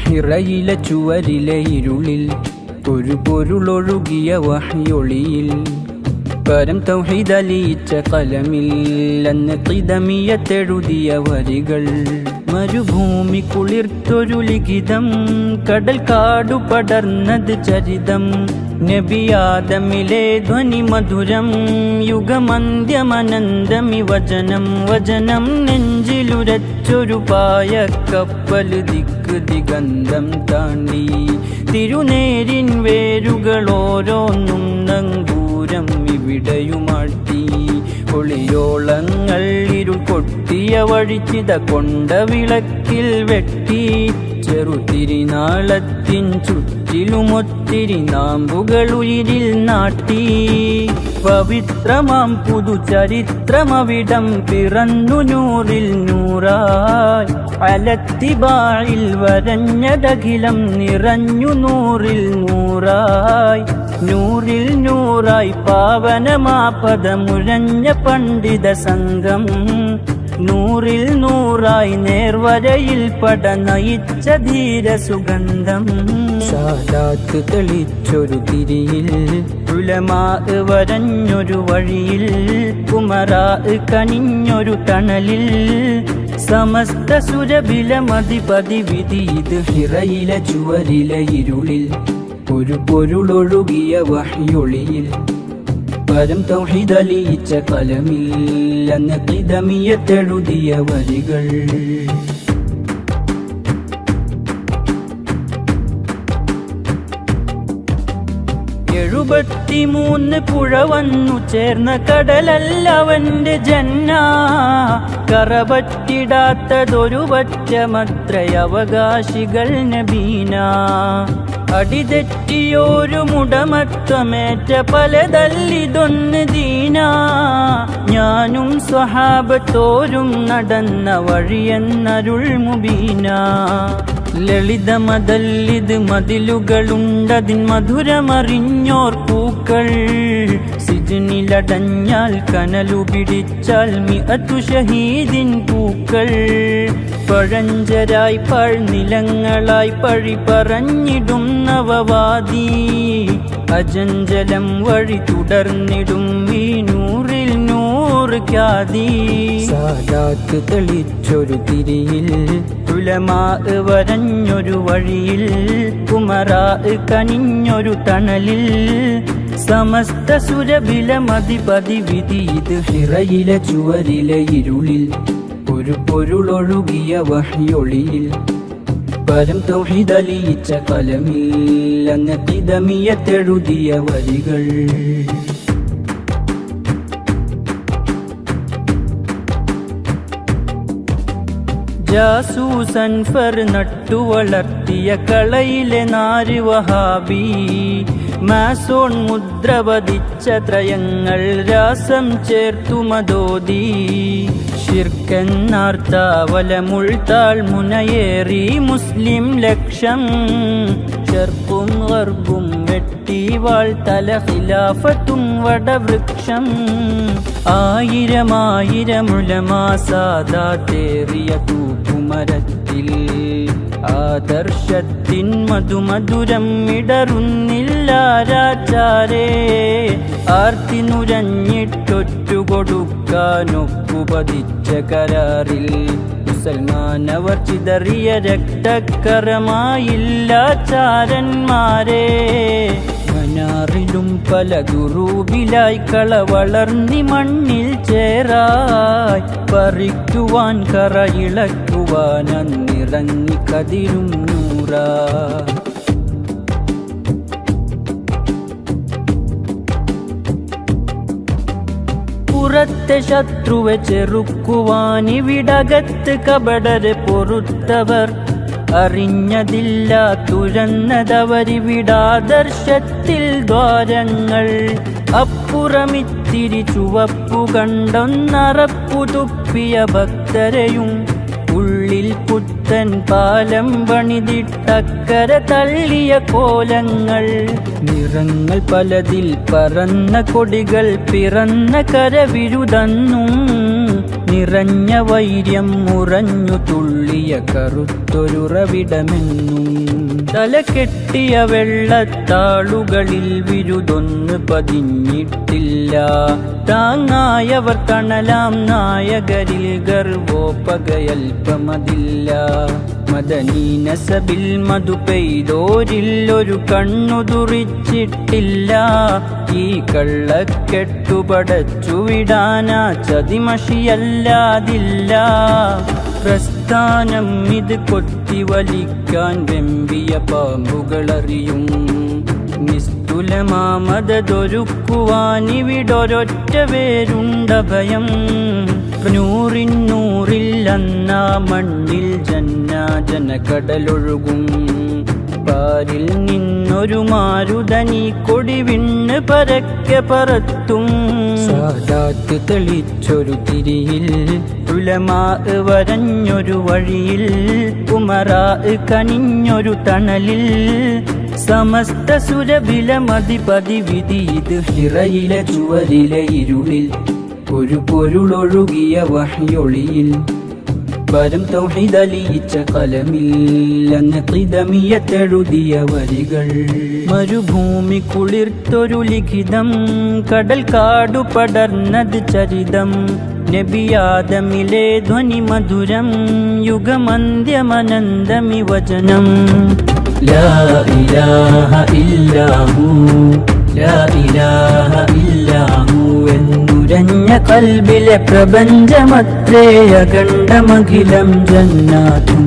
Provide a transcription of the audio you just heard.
ഹിറയിലെ ചുവരിലെ ഇരുളിൽ ഒരു പൊരുളൊഴുകിയ വഹ്യൊളിയിൽ പരം തൗഹീദലിയിച്ച കലമിൽ അന്ന് ഖിദമിയത്തെഴുതിയ വരികൾ മരുഭൂമി കുളിർത്തൊരു ലിഖിതം കടൽ കാടു പടർന്നത് ചരിതം നബിയാദമിലെ ധ്വനി മധുരം യുഗമന്ത്യമനന്തമി വചനം വചനം നെഞ്ചിലുരച്ചൊരു പായ കപ്പൽ ദിക്ക് ദിഗന്ധം താണ്ടി തിരുനേരിൻ വേരുകൾ ഓരോന്നും നങ്കൂരം ഇവിടെയുമാട്ടി ഒളിയോളങ്ങൾ ഇരുൾ കൊട്ടിയ വഴിച്ചിത കൊണ്ട വിളക്കിൽ വെട്ടി ചെറുതിരിനാളത്തിൻ ചുറ്റിലുമൊത്തിരി നാമ്പുകൾ ഉയിരിൽ നാട്ടി പവിത്രമാം പുതുചരിത്രമവിടം പിറന്നു നൂറിൽ നൂറായി അലത്തിബായിൽ വരഞ്ഞതഖിലം നിറഞ്ഞു നൂറിൽ നൂറായി നൂറിൽ നൂറായി പാവനമാപദമുരഞ്ഞ പണ്ഡിത സംഘം നൂറിൽ നൂറായി നേർവരയിൽ പട നയിച്ച ധീര സുഗന്ധം സാദാത്ത് തെളിച്ചൊരു തിരിയിൽ ഉലമാ വരഞ്ഞൊരു വഴിയിൽ കുമറാ കനിഞ്ഞൊരു തണലിൽ സമസ്ത സുരബിലമതിപതി വിധി ഇത് ഹിറയിലെ ചുവരിലെ ഇരുളിൽ ഒരു പൊരുളൊഴുകിയ വഹ്യൊളിയിൽ പരം തൗഹീദലിയിച്ച കലമിൽ അന്ന് ഖിദമിയത്തെഴുതിയ വരികൾ 73 പുഴ വന്നു ചേർന്ന കടലല്ലവന്റെ ജന്ന കറപറ്റിടാത്തതൊരു വറ്റമത്രയവകാശികൾ നബീന അടിതെറ്റിയോരു മുടമത്വമേറ്റ പലതല്ലിതൊന്ന് ദീന ഞാനും സ്വഹാബത്തോരും നടന്ന വഴിയെന്നരുൾ മുബീന ലളിതമതല്ലിത് മതിലുകളുണ്ടതിൻ മധുരമറിഞ്ഞോർ പൂക്കൾ സിജ്നിലടഞ്ഞാൽ കനലു പിടിച്ചാൽ മിഅത്തു ഷഹീദിൻ പൂക്കൾ പഴഞ്ചരായി പഴ്നിലങ്ങളായി പഴി പറഞ്ഞിടും നവവാദി അജഞ്ചലം വഴി തുടർന്നിടും ഈ നൂറിൽ നൂറ് ഖ്യാതി സാദാത്ത് തെളിച്ചൊരു തിരിയിൽ ഉലമാ വരഞ്ഞൊരു വഴിയിൽ കുമറാ കനിഞ്ഞൊരു തണലിൽ സമസ്ത സുരബിലമതിപതി വിധി ഇത് ഹിറയിലെ ചുവരിലെ ഇരുളിൽ ഒരു പൊരുളൊഴുകിയ വഹ്യൊളിയിൽ പരം തൗഹീദലിയിച്ച കലമിൽ അന്ന് ഖിദമിയത്തെഴുതിയ വരികൾ ജാസൂസൻ ഫർ നട്ടു വളർത്തിയ കളയിലെ നാര് വഹാബി മാസോൺ മുദ്ര പതിച്ച ത്രയങ്ങൾ രാസം ചേർത്തു മദോദി ശിർക്കെന്നാർത്താവലമുൾത്താൾ മുനയേറി മുസ്ലിം ലക്ഷം ഷർക്കും ഗർബും വെട്ടി വാഴ്ത്തല ഖിലാഫത്തും വടവൃക്ഷം ആയിരമായിരം ഉലമാ സാദാത്തേറിയ തൂക്കുമരത്തിൽ ആദർശത്തിൻ മധുമധുരം ഇടറുന്നില്ലാരാചാരേ ആർത്തി നുരഞ്ഞിട്ടൊറ്റു കൊടുക്കാനൊപ്പുപതിച്ച കരാറിൽ മുസൽമാനവർ ചിതറിയ രക്തക്കരമായില്ലാചാരന്മാരെ മനാറിലും പല ദുരൂപിലായി കള വളർന്നി മണ്ണിൽ ചേരായി പറിക്കുവാൻ കറയിളക്കുവാൻ അന്നിറങ്ങി കതിരും നൂറാ പുറത്തെ ശത്രുവെ ചെറുക്കുവാനിവിടകത്ത് കപടരെ പൊറുത്തവർ അറിഞ്ഞതില്ല തുരന്നതവരിവിടാദർശത്തിൽ ദ്വാരങ്ങൾ അപ്പുറമിത്തിരി ചുവപ്പു കണ്ടൊന്നറപ്പു തുപ്പിയ ഭക്തരെയും ഉള്ളിൽ പുത്തൻ പാലം പണിതിട്ടക്കര തള്ളിയ കോലങ്ങൾ നിറങ്ങൾ പലതിൽ പറന്ന കൊടികൾ പിറന്ന കരവിരുതന്നും നിറഞ്ഞ വൈര്യം മുറഞ്ഞു തുള്ളിയ കറുത്തൊരുറവിടമെന്നും തലകെട്ടിയ വെള്ളത്താളുകളിൽ വിരുതൊന്ന് പതിഞ്ഞിട്ടില്ല. താങ്ങായവർ തണലാം നായകരിൽ ഗർവോപകയൽപ്പമതില്ല. മദനീ നസബിൽ മധു പെയ്തോരിൽ ഒരു കണ്ണുതുറിച്ചിട്ടില്ല. ഈ കള്ളക്കെട്ടുപടച്ചു വിടാനാ ചതിമഷിയല്ലാതില്ല. പ്രസ്ഥാനം ഇത് കൊത്തി വലിക്കാൻ വെമ്പിയ പാമ്പുകളറിയും. നിസ്തുലമാമതൊരുക്കുവാനിവിടൊരൊറ്റ വേരുണ്ട ഭയം. നൂറിന്നൂറില്ലെന്നാ മണ്ണിൽ ജനകടലൊഴുകും. പാരിൽ നിന്നൊരു മാരുതനി കൊടിവിണ്ണ് പരക്കെ പറത്തും. സാദാത്ത് തെളിച്ചൊരു തിരിയിൽ ഉലമാ വരഞ്ഞൊരു വഴിയിൽ ഉമറാ കനിഞ്ഞൊരു തണലിൽ സമസ്ത സുരഭിലമതിപതി വിധി. ഇത് ഹിറയിലെ ചുവരിലെ ഇരുളിൽ ഒരു പൊരുളൊഴുകിയ വഹ്യൊളിയിൽ വരും തൗഹീദലിയിച്ച കലമിൽ അന്ന് ഖിദമിയത്തെഴുതിയ വരികൾ. മരുഭൂമി കുളിർത്തൊരു ലിഖിതം, കടൽ കാടു പടർന്നത് ചരിതം. നബിയാദമിലെ ധ്വനി മധുരം, യുഗമന്ത്യമനന്തമി വചനം. ലാ ഇലാഹ ഇല്ലാഹു ലാ ഇലാഹ ഇല്ലാഹു എന്നുരഞ്ഞ കൽബിലെ പ്രപഞ്ചമത്രേ അഖണ്ഡമഖിലം ജന്നാത്തും.